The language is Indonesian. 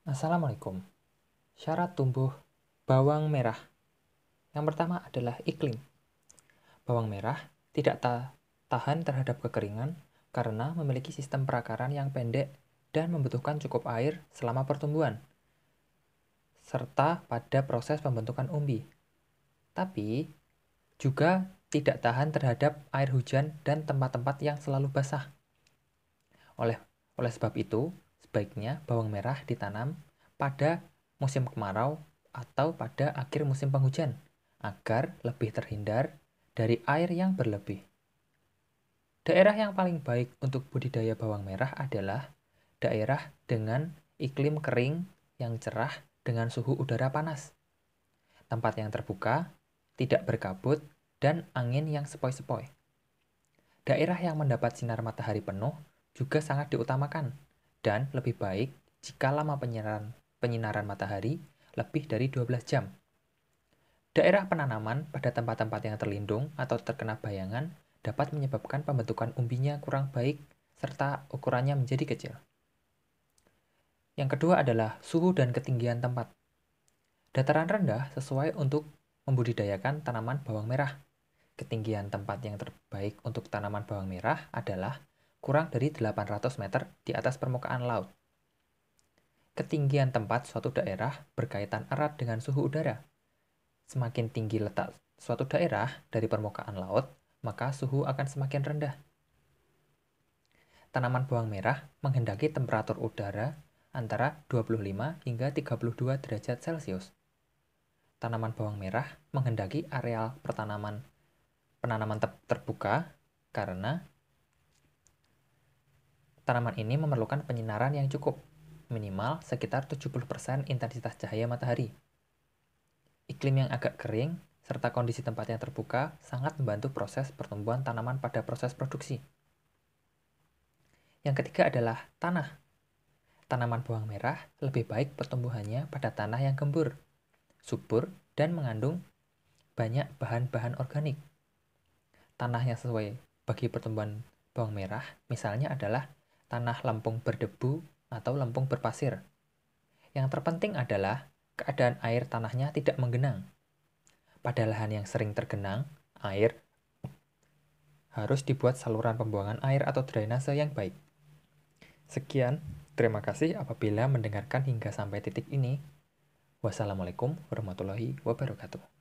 Assalamualaikum. Syarat tumbuh bawang merah. Yang pertama adalah iklim. Bawang merah tidak tahan terhadap kekeringan karena memiliki sistem perakaran yang pendek dan membutuhkan cukup air selama pertumbuhan, serta pada proses pembentukan umbi. Tapi juga tidak tahan terhadap air hujan dan tempat-tempat yang selalu basah. Oleh sebab itu, sebaiknya bawang merah ditanam pada musim kemarau atau pada akhir musim penghujan agar lebih terhindar dari air yang berlebih. Daerah yang paling baik untuk budidaya bawang merah adalah daerah dengan iklim kering yang cerah dengan suhu udara panas, tempat yang terbuka, tidak berkabut, dan angin yang sepoi-sepoi. Daerah yang mendapat sinar matahari penuh juga sangat diutamakan, dan lebih baik jika lama penyinaran matahari lebih dari 12 jam. Daerah penanaman pada tempat-tempat yang terlindung atau terkena bayangan dapat menyebabkan pembentukan umbinya kurang baik serta ukurannya menjadi kecil. Yang kedua adalah suhu dan ketinggian tempat. Dataran rendah sesuai untuk membudidayakan tanaman bawang merah. Ketinggian tempat yang terbaik untuk tanaman bawang merah adalah kurang dari 800 meter di atas permukaan laut. Ketinggian tempat suatu daerah berkaitan erat dengan suhu udara. Semakin tinggi letak suatu daerah dari permukaan laut, maka suhu akan semakin rendah. Tanaman bawang merah menghendaki temperatur udara antara 25 hingga 32 derajat Celcius. Tanaman bawang merah menghendaki areal penanaman terbuka karena tanaman ini memerlukan penyinaran yang cukup, minimal sekitar 70% intensitas cahaya matahari. Iklim yang agak kering serta kondisi tempat yang terbuka sangat membantu proses pertumbuhan tanaman pada proses produksi. Yang ketiga adalah tanah. Tanaman bawang merah lebih baik pertumbuhannya pada tanah yang gembur, subur, dan mengandung banyak bahan-bahan organik. Tanah yang sesuai bagi pertumbuhan bawang merah misalnya adalah tanah lempung berdebu atau lempung berpasir. Yang terpenting adalah keadaan air tanahnya tidak menggenang. Pada lahan yang sering tergenang, air harus dibuat saluran pembuangan air atau drainase yang baik. Sekian, terima kasih apabila mendengarkan hingga sampai titik ini. Wassalamualaikum warahmatullahi wabarakatuh.